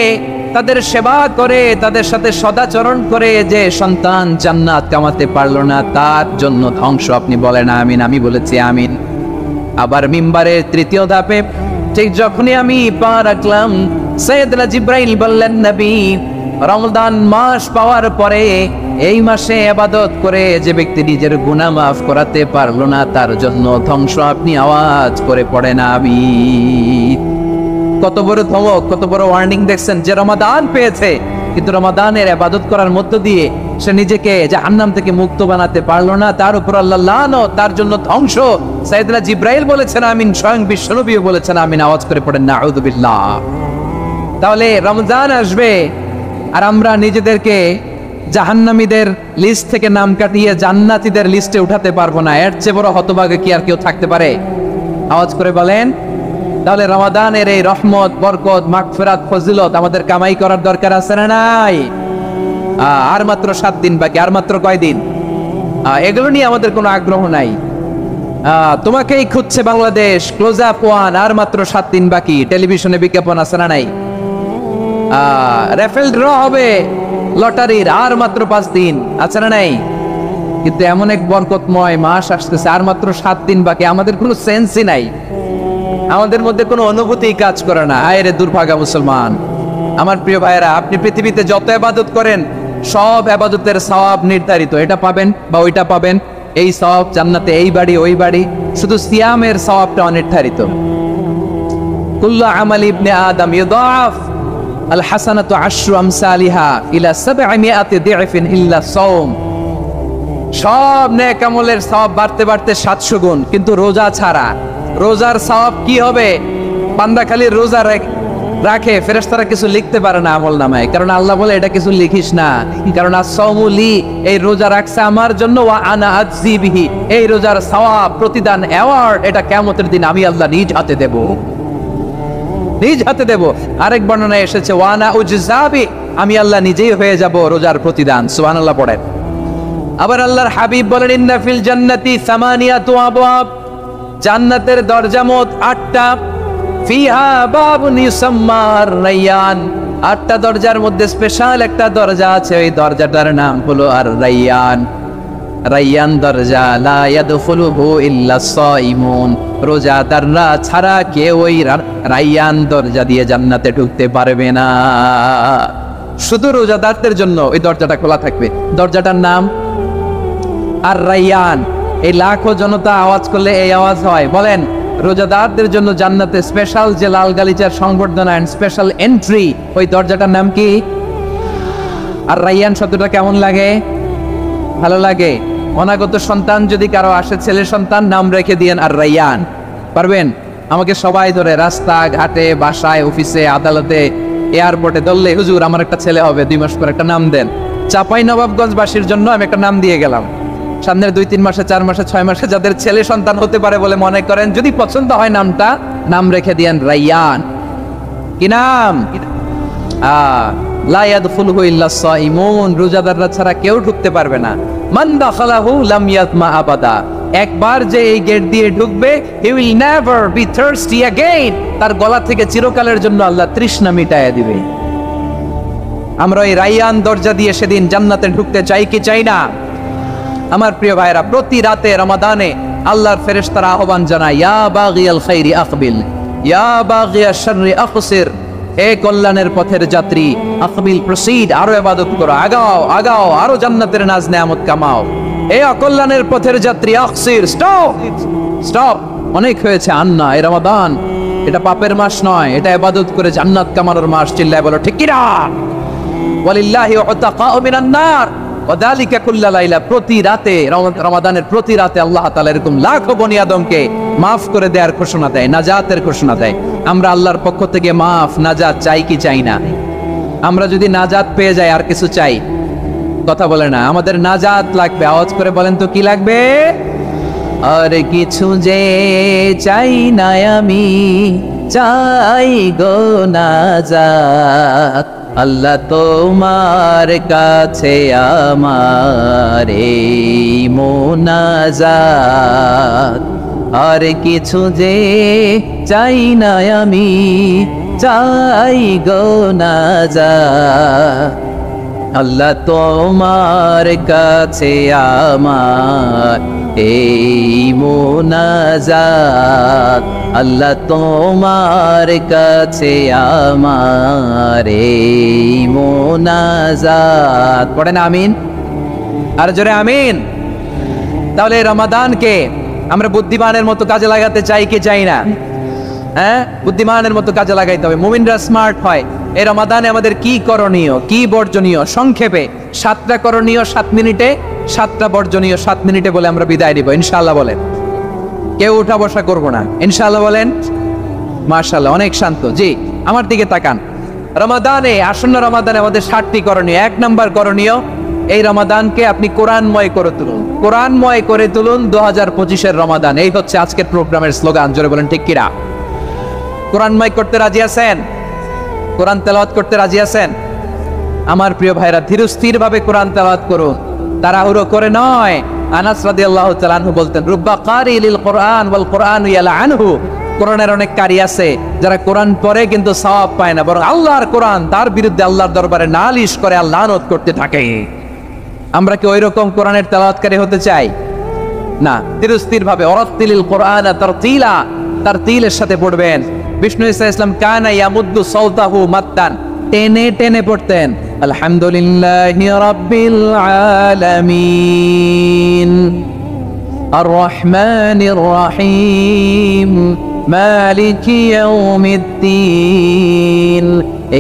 S1: তাদের সেবা করে, তাদের সাথে সদাচরণ করে যে সন্তান জান্নাত কামাতে পারলো না, তার জন্য ধ্বংস। আপনি বলেন আমিন। আমি বলেছি আমিন। আবার মিম্বারের তৃতীয় ধাপে ঠিক যখনই আমি পা রাখলাম, সাইয়েদনা জিবরাইল বললেন, নবী, রমজান মাস পাওয়ার পরে এই মাসে ইবাদত করে যে ব্যক্তি নিজের গুনাহ মাফ করাতে পারলো না, তার জন্য ধ্বংস। আপনি আওয়াজ করে পড়েন আমিন। কত বড় ধমক, কত বড় ওয়ার্নিং দেখছেন। যে রমাদান পেয়েছে কিন্তু রমাদানের ইবাদত করার মধ্য দিয়ে সে নিজেকে জাহান্নাম থেকে মুক্ত বানাতে পারলো না, তার উপর আল্লাহ লানত, তার জন্য ধ্বংস। সাইয়েদনা জিবরাইল বলেছেন আমিন, স্বয়ং বিশ্বনবীও বলেছেন আমিন। আওয়াজ করে পড়েন নাউযু বিল্লাহ। তাহলে রমজান আসবে আর আমরা নিজেদেরকে জাহান্নামীদের লিস্ট থেকে নাম কাটিয়ে জান্নাতীদের লিস্টে উঠাতে পারবো না। এর চেয়ে বড় হতভাগা কি আর কেউ থাকতে পারে? আওয়াজ করে বলেন। তাহলে রমাদানের এই রহমত, বরকত, মাগফিরাত, ফজিলত আমাদের কামাই করার দরকার আছে না নাই? আর মাত্র 7 দিন বাকি। আর মাত্র কয় দিন? এগুলো নিয়ে আমাদের কোনো আগ্রহ নাই। তোমাকেই খুঁজছে বাংলাদেশ, ক্লোজ আপ 1, আর মাত্র 7 দিন বাকি। টেলিভিশনে বিজ্ঞাপন আছে না নাই? রেফেল ড্র হবে লটারির, আর মাত্র 5 দিন, আছে না নাই? কিন্তু এমন এক বরকতময় মাস আসতেছে, আর মাত্র 7 দিন বাকি। আমাদের কোনো সেন্সই নাই, আমাদের মধ্যে কোনো অনুভূতি কাজ করে না। হায় রে দুর্ভাগা মুসলমান। আমার প্রিয় ভাইয়েরা, আপনি পৃথিবীতে যত ইবাদত করেন সব ইবাদতের সওয়াব নির্ধারিত। এটা পাবেন বা ওইটা পাবেন, এই সওয়াব জান্নাতে, এই বাড়ি ওই বাড়ি। শুধু সিয়ামের সওয়াবটা অনির্ধারিত। কুল্লু আমাল ইবনে আদম ইউদাফ আল হাসানাতু আশরু আমসালিহা ইলা 700 দি'ফিন ইল্লা সাওম। সব নেক আমলের সওয়াব বাড়তে বাড়তে 700 গুণ, কিন্তু রোজা ছাড়া। রোজার সওয়াব কি হবে? বান্দা খালি রোজা রাখে, ফেরেশতারা কিছু লিখতে পারে না আমল নামায়, কারণ আল্লাহ বলে এটা কিছু লিখিস না, কারণ as-সাওমু লি, এই রোজা রাখছে আমার জন্য, ওয়া আনা আজজি বিহি, এই রোজার সওয়াব, প্রতিদান, অ্যাওয়ার্ড, এটা কিয়ামতের দিন আমি আল্লাহ নিজ হাতে দেব। নিজ হাতে দেব। আরেক বর্ণনায় এসেছে ওয়ানা উজজাবি, আমি আল্লাহ নিজেই হয়ে যাব রোজার প্রতিদান। সুবহানাল্লাহ পড়েন। আবার আল্লাহর হাবিব বলেন ইন্না ফিল জান্নাতি সামানিয়াতু আবওয়াব, জান্নাতের দরজা মোট 8টা। ফিহা বাবুন ইউসাম্মা আর-রায়্যান, 8টা দরজার মধ্যে স্পেশাল একটা দরজা আছে, ওই দরজাটার নাম হলো আর-রায়্যান। রায়্যান দরজা, লা ইয়াদখুলুহু ইল্লা সাইমুন, রোজাদাররা ছাড়া কেউ ওই রায়্যান দরজা দিয়ে জান্নাতে ঢুকতে পারবে না। শুধু রোজাদারদের জন্য ওই দরজাটা খোলা থাকবে। দরজাটার নাম আর-রায়্যান। এই লাখো জনতা আওয়াজ করলে এই আওয়াজ হয়। বলেন, রোজাদারদের জন্য জান্নাতে স্পেশাল যে লাল গালিচার সংবর্ধনা এন্ড স্পেশাল এন্ট্রি, ওই দরজাটার নাম কি? আর-রায়্যান শব্দটা কেমন লাগে? ভালো লাগে। অনাগত সন্তান যদি কারো আসে, ছেলে সন্তান, নাম রেখে দিয়েন আর-রায়্যান। পারবেন? আমাকে সবাই ধরে রাস্তা ঘাটে, বাসায়, অফিসে, আদালতে, এয়ারপোর্টে ধরলে, হুজুর আমার একটা ছেলে হবে 2 মাস পর, একটা নাম দেন। চাপাই নবাবগঞ্জবাসীর জন্য আমি একটা নাম দিয়ে গেলাম। সামনের 2-3 মাসে, 4 মাসে, 6 মাসে যাদের ছেলে সন্তান হতে পারে বলে মনে করেন, যদি পছন্দ হয় নামটা, নাম রেখে দিয়েন রায়্যান। কি নাম? লা ইয়াদখুলুহু ইল্লা সাইমুন, রোজাদাররা ছাড়া কেউ ঢুকতে পারবে না। মান দাখালাহু লাম ইয়াতমা আবাদা, একবার যে এই গেট দিয়ে ঢুকবে, he will never be thirsty again, তার গলা থেকে চিরকালের জন্য আল্লাহ তৃষ্ণা মিটায়া দিবে। আমরা এই রায়্যান দরজা দিয়ে সেদিন জান্নাতে ঢুকতে চাই কি চাই না? আমার প্রিয় ভাইরা, প্রতি রাতে রমাদানে আল্লাহর ফেরেশতারা আহ্বান জানায়, ইয়া বাগিয়াল খাইরি আকবিল, ইয়া বাগিয়াশ শাররি আকসির, হে কল্যাণের পথের যাত্রী, আকবিল প্রসিড, আরো ইবাদত করো, আগাও আগাও, আরো জান্নাতের নাজ নেয়ামত কামাও। হে অকল্যাণের পথের যাত্রী, আকসির, স্টপ স্টপ, অনেক হয়েছে, আন্না, এই রমাদান এটা পাপের মাস নয়, এটা ইবাদত করে জান্নাত কামানোর মাস। চিল্লায় বলো ঠিক কি না? ওয়ালিল্লাহি উতাকাউ মিনান নার ওয়াদালিকা কুল্লা লাইলা, প্রতি রাতে, রমাদানের প্রতি রাতে আল্লাহ তাআলা এরকম লাখো বনি আদমকে মাফ করে দেওয়ার ঘোষণা দেয়, নাজাতের ঘোষণা দেয়। আমরা আল্লাহর পক্ষ থেকে মাফ, নাজাত চাই কি চাই না? আমরা যদি নাজাত পেয়ে যাই আর কিছু চাই? কথা বলে না। আমাদের নাজাত লাগবে, আওয়াজ করে বলেন তো কি লাগবে? আর কিছু যে চাই না আমি, চাই গো নাজাত, আল্লাহ তোমার কাছে আমার এই মোনাজাত। আর কিছু যে চাই না আমি, চাই গো নাজাত, আল্লাহ তোমার কাছে আমার এই মোনাজাত, আল্লাহ তোমার কাছে আমার এই মোনাজাত। পড়েন আমিন, আর জোরে আমিন। তাহলে রমাদানকে আমরা বুদ্ধিমানের মতো কাজে লাগাতে চাই কি চাই না? হ্যাঁ, বুদ্ধিমানের মতো কাজে লাগাইতে হবে। মুমিনরা স্মার্ট হয়। এই রমাদানে আমাদের কি করণীয়, কি বর্জনীয়, সংক্ষেপে 7টা করণীয় 7 মিনিটে, 7টা বর্জনীয় 7 মিনিটে বলে আমরা বিদায় নিব ইনশাআল্লাহ। বলেন, কেউ উঠা বসা করব না ইনশাআল্লাহ। বলেন মাশাআল্লাহ, অনেক শান্ত। জি, আমার দিকে তাকান। রমাদানে, আসন্ন রমাদানে আমাদের 7টি করণীয়। 1 নাম্বার করণীয়, এই রমাদানকে আপনি কোরআনময় করে তুলুন। কোরআনময় করে তুলুন 2025-এর রমাদান। এই হচ্ছে আজকের প্রোগ্রামের স্লোগান। জোরে বলেন ঠিক কিনা? কোরআনময় করতে রাজি আছেন? কোরআন তেলাওয়াত করতে রাজি আছেন? আমার প্রিয় ভাইরা, ধীরস্থির ভাবে কোরআন তেলাওয়াত করুন, তাড়াহুড়ো করে নয়। আনাস রাদিয়াল্লাহু তাআলা আনহু বলতেন, রুব্বা কারি লিল কোরআন ওয়াল কোরআনু ইয়ালআনহু, কোরআনের অনেক কারি আছে যারা কোরআন পড়ে কিন্তু সওয়াব পায় না, বরং আল্লাহর কোরআন তার বিরুদ্ধে আল্লাহর দরবারে নালিশ করে আর লানত করতে থাকে। আমরা কি ওই রকম কোরআনের তেলাওয়াতকারী হতে চাই? না। ধীরস্থির ভাবে, ওয়ারাত্তিলিল কোরআনা তারতিলা, তারতিলের সাথে পড়বেন। বিষ্ণু ঈসা ইসলাম কানা ইয়ামুদ্দু সাওতাহু মাত্তান, টেনে টেনে পড়তেন। আলহামদুলিল্লাহি রাব্বিল আলামিন আর রহমানির রহিম মালিকি ইয়াউমিদ্দিন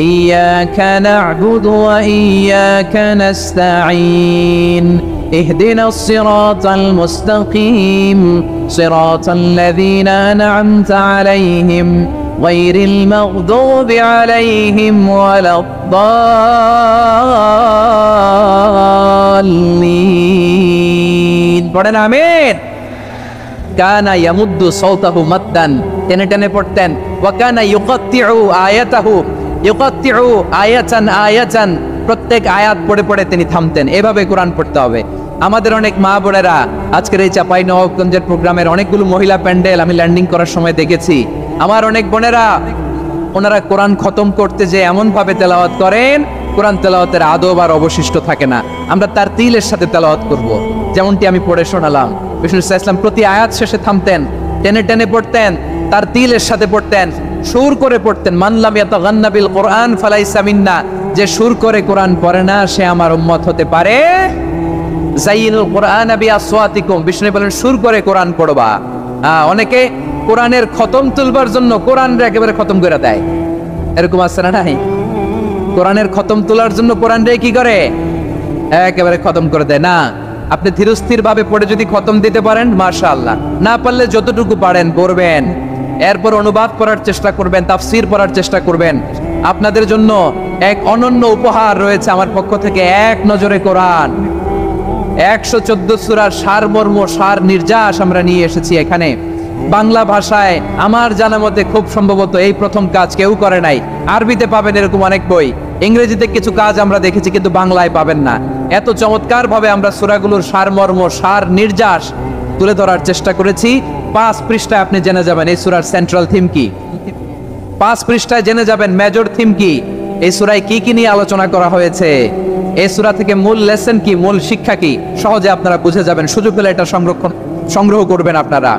S1: ইয়্যাকা না'বুদু ওয়া ইয়্যাকা নাস্তাঈন اهدنا الصراط المستقيم صراط الذين أنعمت عليهم غير المغضوب عليهم ولا الضالين। পড়েন আমিন। কানা ইয়ামুদ্দু সাওতাহু মাদ্দান, টেনে টেনে পড়তেন। ওয়া কানা ইউকাত্তিউ আয়াতাহু, ইউকাত্তিউ আয়াতান আয়াতান, প্রত্যেক আয়াত পড়ে পড়ে তিনি থামতেন। এভাবে কোরআন পড়তে হবে। আমাদের অনেক মা বোনেরা আজকের এই চাঁপাইনবাবগঞ্জের প্রোগ্রামের অনেকগুলো মহিলা প্যান্ডেল আমি ল্যান্ডিং করার সময় দেখেছি। আমার অনেক বোনেরা ওনারা কোরআন খতম করতে যে এমন ভাবে তেলাওয়াত করেন, কোরআন তেলাওয়াতের আদব আর অবশিষ্ট থাকে না। আমরা তার তিলের সাথে তেলাওয়াত করব, যেমনটি আমি পড়ে শোনালাম। বিষ্ণু ইসলাম প্রতি আয়াত শেষে থামতেন, টেনে টেনে পড়তেন, তার তিলের সাথে পড়তেন, সুর করে পড়তেন। মানলাম ইয়াতাগান্না বিল কোরআন ফালাইসা মিন্না, যে সুর করে কোরআন পড়ে না সে আমার উম্মত হতে পারে। যাইনুল কোরআন বিআসওয়াতিকুম, বিষ্ণু বলেন সুর করে কোরআন পড়বা। অনেকে কোরআনের খতম তুলবার জন্য কোরআনরে একেবারে খতম করে দেয়, এরকম আছে না নাই? কোরআনের খতম তোলার জন্য কোরআনরে কি করে? একেবারে খতম করে দেয় না। আপনি ধীরস্থির ভাবে পড়ে যদি খতম দিতে পারেন মাশাআল্লাহ, না পারলে যতটুকু পারেন পড়বেন, এরপর অনুবাদ পড়ার চেষ্টা করবেন, তাফসীর পড়ার চেষ্টা করবেন। আপনাদের জন্য এক অনন্য উপহার রয়েছে আমার পক্ষ থেকে, এক নজরে কোরআন 114 সূরার সারমর্ম, সার নির্যাস আমরা নিয়ে এসেছি এখানে বাংলা ভাষায়। আমার জানা মতে খুব সম্ভবত এই প্রথম কাজ কেউ করে নাই। আরবিতে পাবেন এরকম অনেক বই, ইংরেজিতে কিছু কাজ আমরা দেখেছি, কিন্তু বাংলায় পাবেন না। এত চমৎকার ভাবে আমরা সূরাগুলোর সারমর্ম, সার নির্যাস তুলে ধরার চেষ্টা করেছি। 5 পৃষ্ঠায় আপনি জেনে যাবেন এই সূরার সেন্ট্রাল থিম কি। 5 পৃষ্ঠায় জেনে যাবেন মেজর থিম কি, এই সূরায় কি কি নিয়ে আলোচনা করা হয়েছে, এই সূরা থেকে মূল লেসন কি, মূল শিক্ষা কি, সহজে আপনারা বুঝে যাবেন। সুযোগ পেলে এটা সংগ্রহ করবেন আপনারা।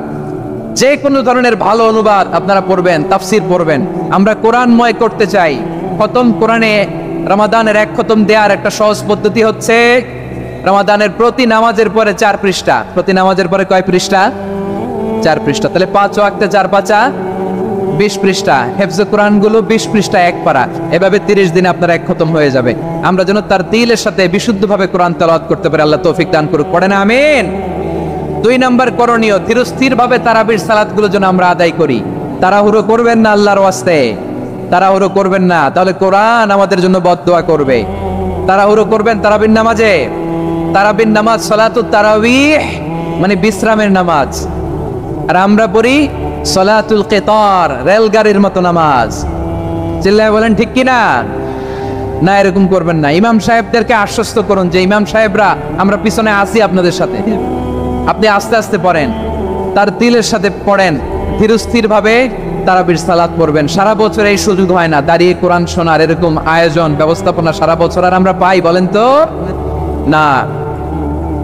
S1: যে কোনো ধরনের ভালো অনুবাদ আপনারা পড়বেন, তাফসীর পড়বেন। আমরা কোরআনময় করতে চাই। খতম কোরআনে রমাদানের 1 খতম দেওয়ার একটা সহজ পদ্ধতি হচ্ছে রমাদানের প্রতি নামাজের পরে 4 পৃষ্ঠা। প্রতি নামাজের পরে কয় পৃষ্ঠা? 4 পৃষ্ঠা। তাহলে 5 ওয়াক্তে 4 পাঁচা 20 পৃষ্ঠা। হেফজে কোরআন গুলো 20 পৃষ্ঠা 1 পারা, এভাবে 30 দিনে আপনার 1 খতম হয়ে যাবে। আমরা যেন তার তিলের সাথে বিশুদ্ধভাবে কোরআন তেলাওয়াত করতে পারি, আল্লাহ তৌফিক দান করুক। পড়েন আমিন। 2 নাম্বার করণীয়, ধীরস্থির ভাবে তারাবির সালাত গুলো যেন আমরা আদায় করি। তাড়াহুড়ো করবেন না আল্লাহর ওয়াস্তে, তাড়াহুড়ো করবেন না, তাহলে কোরআন আমাদের জন্য বদদোয়া করবে। তাড়াহুড়ো করবেন তারাবির নামাজে। তারাবির নামাজ সালাতুত তারাবিহ মানে বিশ্রামের নামাজ, আর আমরা পড়ি সালাতুল কিতার, রেলগাড়ির মতো নামাজ। চিল্লায় বলেন ঠিক কিনা? না, এরকম করবেন না। ইমাম সাহেবদেরকে আশ্বস্ত করুন যে ইমাম সাহেবরা আমরা পিছনে আছি আপনাদের সাথে, আপনি আস্তে আস্তে পড়েন, তার তিলের সাথে পড়েন, ধীরস্থির ভাবে তারাবির সালাত পড়বেন। সারা বছর এই সুযোগ হয় না দাঁড়িয়ে কোরআন শোনার, এরকম আয়োজন ব্যবস্থাপনা সারা বছর আর আমরা পাই বলেন তো না।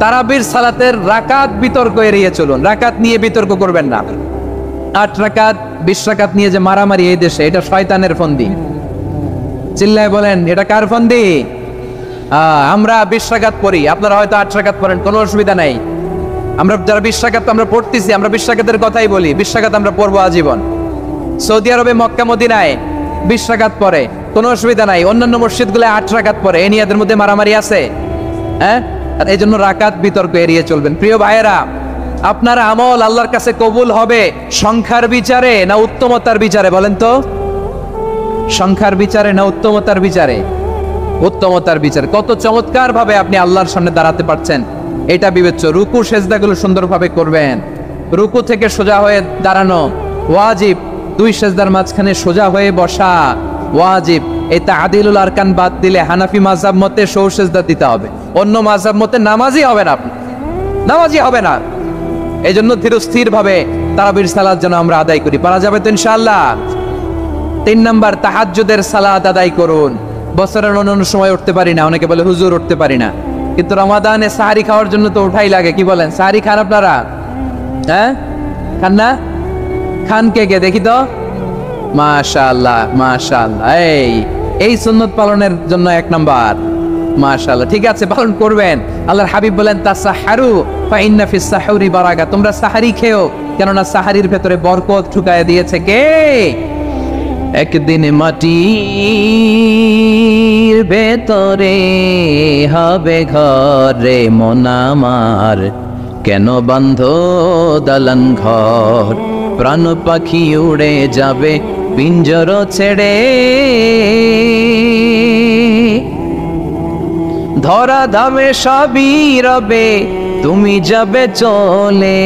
S1: তারাবির সালাতের রাকাত বিতর্ক এড়িয়ে চলুন, রাকাত নিয়ে বিতর্ক করবেন না। 8 রাকাত 20 রাকাত নিয়ে যে মারামারি এই দেশে, এটা শয়তানের ফন্দি। চিল্লায় বলেন এটা কার ফন্দি? আমরা 20 রাকাত পড়ি, আপনারা হয়তো 8 রাকাত পড়েন, কোনো অসুবিধা নাই। আমরা যারা 20 রাকাত আমরা পড়তেছি, আমরা 20 রাকাতের কথাই বলি, 20 রাকাত আমরা পড়বো আজীবন। সৌদি আরবে মক্কা মদিনায় 20 রাকাত পড়ে, কোনো অসুবিধা নাই। অন্যান্য মসজিদগুলো 8 রাকাত পড়ে, এ নিয়ে এদের মধ্যে মারামারি আছে? হ্যাঁ, আর এই জন্য রাকাত বিতর্ক এড়িয়ে চলবেন। প্রিয় ভাইয়েরা, আপনার আমল আল্লাহর কাছে কবুল হবে সংখ্যার বিচারে না উত্তমতার বিচারে? বলেন তো, সংখ্যার বিচারে না উত্তমতার বিচারে? উত্তমতার বিচারে। কত চমৎকার ভাবে আপনি আল্লাহর সামনে দাঁড়াতে পারছেন এটা বিবেচ্য। রুকু সেজদাগুলো সুন্দরভাবে করবেন, রুকু থেকে সোজা হয়ে দাঁড়ানো ওয়াজিব, 2 সেজদার মাঝখানে সোজা হয়ে বসা ওয়াজিব। এই তাআদিলুল আরকান বাদ দিলে হানাফি মাযহাব মতে সৌ সেজদা দিতে হবে, অন্য মাযহাব মতে নামাজই হবে না, আপনি নামাজই হবে না। এই জন্য ধীরস্থির ভাবে তারাবির সালাত যেন আমরা আদায় করি। পারা যাবে তো ইনশাআল্লাহ? 3 নাম্বার, তাহাজ্জুদের সালাত আদায় করুন। বছরের অন্যান্য সময় উঠতে পারি না, অনেকে বলে হুজুর উঠতে পারি না, কিন্তু রমাদানে সাহারি খাওয়ার জন্য তো উঠাই লাগে। কি বলেন, সাহারি খান আপনারা? হ্যাঁ, খান না? খান কে কে দেখি তো? মাশাআল্লাহ মাশাআল্লাহ। এই সুন্নত পালনের জন্য 1 নাম্বার। মাশাআল্লাহ, ঠিক আছে, পালন করবেন। আল্লাহর হাবিব বলেন তাসাহারু ফা ইন্না ফিস সাহুরি বারাকা, তোমরা সাহারি খেও, কেননা সাহারির ভেতরে বরকত ঢুকায় দিয়েছে কে? একদিন মাটির ভেতরে হবে ঘরে মন আমার, কেন বান্ধ দালান ঘর, প্রাণ পাখি উড়ে যাবে পিঞ্জর ছেড়ে, ধরা ধামে সবই রবে তুমি যাবে চলে,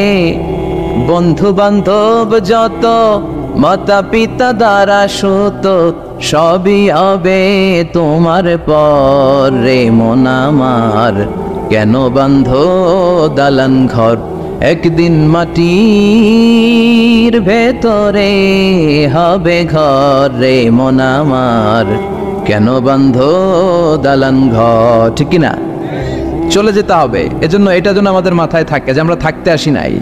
S1: বন্ধু বান্ধব যত, মাতা পিতা দ্বারা সুত, সবই হবে তোমার পর রে মন আমার। কেন বান্ধ দালান ঘর, একদিন মাটির ভেতরে হবে ঘর রে মন আমার। কেন বান্ধ দালান ঘর, ঠিক কিনা? চলে যেতে হবে। এজন্য এটা যেন আমাদের মাথায় থাকে যে আমরা থাকতে আসি নাই।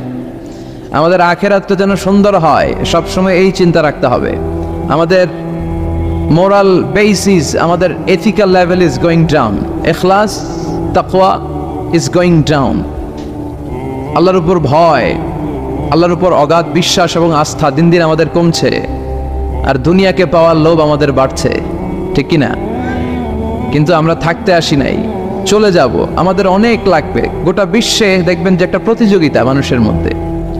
S1: আমাদের আখিরাতটা যেন সুন্দর হয়, সবসময় এই চিন্তা রাখতে হবে। আমাদের মোরাল বেসিস, আমাদের ethical level is going down. ইখলাস, তাকওয়া ইজ গোয়িং ডাউন। আল্লাহর উপর ভয়, আল্লাহর উপর অগাধ বিশ্বাস এবং আস্থা দিন দিন আমাদের কমছে, আর দুনিয়াকে পাওয়ার লোভ আমাদের বাড়ছে, ঠিক কিনা? কিন্তু আমরা থাকতে আসি নাই, চলে যাব। আমাদের অনেক লাগবে। গোটা বিশ্বে দেখবেন যে একটা প্রতিযোগিতা মানুষের মধ্যে,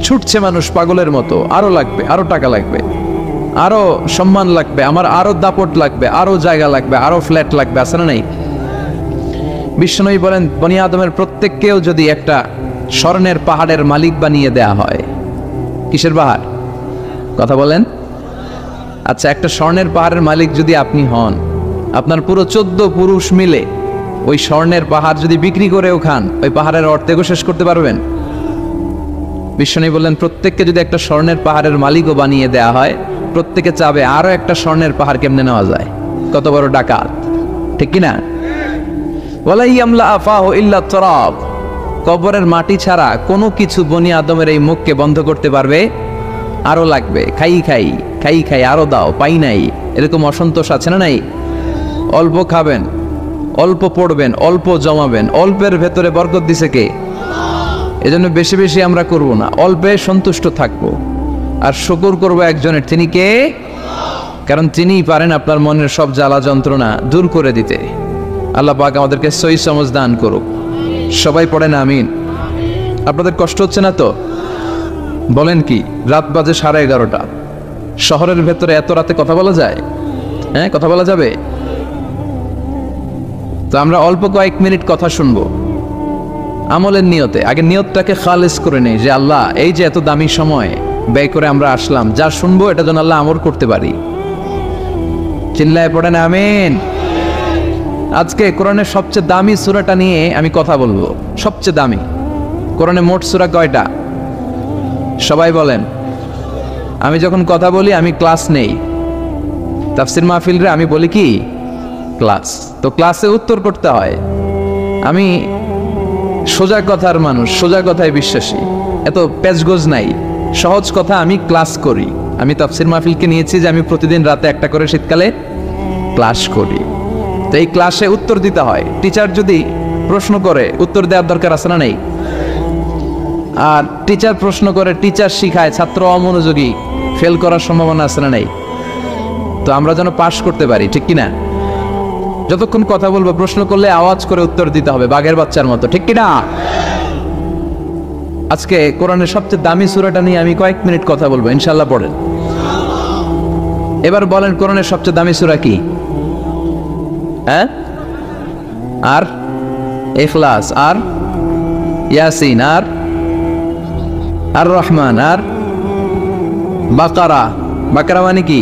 S1: ছুটছে মানুষ পাগলের মতো। আরো লাগবে, আরো টাকা লাগবে, আরো সম্মান লাগবে, আমার আরো দাপট লাগবে, আরো জায়গা লাগবে, আরো ফ্ল্যাট লাগবে, আছে না নাই? বিশ্বনবী বলেন, বনি আদমের প্রত্যেককেও যদি একটা স্বর্ণের পাহাড়ের মালিক বানিয়ে দেয়া হয়। কিসের পাহাড়? কথা বলেন। আচ্ছা, একটা স্বর্ণের পাহাড়ের মালিক যদি আপনি হন, আপনার পুরো 14 পুরুষ মিলে ওই স্বর্ণের পাহাড় যদি বিক্রি করেও খান, ওই পাহাড়ের অর্ধেকও শেষ করতে পারবেন? বিশ্বনবী বললেন, প্রত্যেককে যদি একটা স্বর্ণের পাহাড়ের মালিকও বানিয়ে দেয়া হয়, প্রত্যেকে চাবে আরো একটা স্বর্ণের পাহাড় কেমনে নেওয়া যায়। কত বড় ডাকাত, ঠিক কিনা? ওয়ালা ইয়ামলা আফাহু ইল্লা তুরাব, কবরের মাটি ছাড়া কোনো কিছু বনি আদমের এই মুখকে বন্ধ করতে পারবে? আরো লাগবে, খাই খাই খাই খাই, আরো দাও, পাই নাই, এরকম অসন্তোষ আছে না নাই? অল্প খাবেন, অল্প পড়বেন, অল্প জমাবেন, অল্পের ভেতরে বরকত দিছে কে? এজন্য বেশি বেশি আমরা করব না, অল্পে সন্তুষ্ট থাকব, আর শুকর করব একজনের, তিনি কে? কারণ তিনিই পারেন আপনার মনের সব জ্বালা যন্ত্রণা দূর করে দিতে। আল্লাহ পাক আমাদেরকে সহি সমঝ দান করুক। সবাই পড়েন আমিন। আপনাদের কষ্ট হচ্ছে না তো? বলেন কি, রাত বাজে 11:30, শহরের ভেতরে এত রাতে কথা বলা যায়? হ্যাঁ, কথা বলা যাবে? তো আমরা অল্প কয়েক মিনিট কথা শুনবো আমলের নিয়তে। আগে নিয়তটাকে খালেস করে নেই যে আল্লাহ, এই যে এত দামি সময় ব্যয় করে আমরা আসলাম, যা শুনবো এটা যেন আল্লাহ আমল করতে পারি। চিল্লায় পড়েন আমিন। আজকে কোরআনের সবচেয়ে দামি সূরাটা নিয়ে আমি কথা বলবো। সবচেয়ে দামি। কোরআনে মোট সূরা কয়টা? সবাই বলেন। আমি যখন কথা বলি আমি ক্লাস নেই, তাফসির মাহফিলরে আমি বলি কি ক্লাস। তো ক্লাসে উত্তর করতে হয়। আমি সোজা কথার মানুষ, সোজা কথায় বিশ্বাসী, এত পেচগোজ নাই, সহজ কথা আমি ক্লাস করি। আমি তাফসির মাহফিলকে নিয়েছি যে আমি প্রতিদিন রাতে একটা করে শীতকালে ক্লাস করি। তো এই ক্লাসে উত্তর দিতে হয়। টিচার যদি প্রশ্ন করে উত্তর দেওয়ার দরকার আছে না নেই? আর টিচার প্রশ্ন করে, টিচার শিখায়, ছাত্র অমনোযোগী, ফেল করার সম্ভাবনা আছে না নেই? তো আমরা যেন পাস করতে পারি, ঠিক কিনা? যতক্ষণ কথা বলবো, প্রশ্ন করলে আওয়াজ করে উত্তর দিতে হবে, বাঘের বাচ্চার মতো, ঠিক কিনা? আজকে কোরআনের সবচেয়ে দামি সূরাটা নিয়ে আমি কয়েক মিনিট কথা বলবো, ইনশাআল্লাহ। পড়েন। এবার বলেন, কোরআনের সবচেয়ে দামি সূরা কি? হ্যাঁ? আর ইখলাস, আর ইয়াসিন, আর আর রহমান, আর বাকারা। বাকারা মানে কি?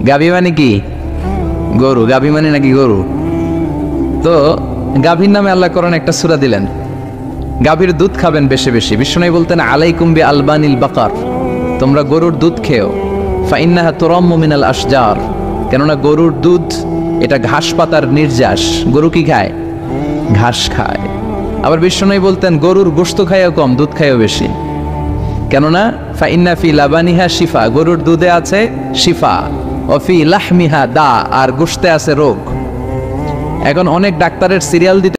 S1: গাভী মানে কি? গরু। গাভী মানে নাকি গরু? তো গাভীর নামে আল্লাহ কোরআনে একটা সূরা দিলেন। গাভীর দুধ খাবেন বেশি বেশি। বিশ্বনবী বলতেন, আলাইকুম বি আলবানিল বাকার, তোমরা গরুর দুধ খেও। ফাইন্নাহা তুরাম্মু মিনাল আশজার, কেননা গরুর দুধ এটা ঘাস পাতার নির্যাস। গরু কি খায়? ঘাস খায়। আবার বিশ্বনবী বলতেন, গরুর গোশত খায়ও কম, দুধ খায়ও বেশি, কেননা ফাইন্না ফি লাবানিহা শিফা, গরুর দুধে আছে শিফা, ও ফি লাহমিহা দা, আর গোশতে আছে রোগ। এখন অনেক ডাক্তারের সিরিয়াল দিতে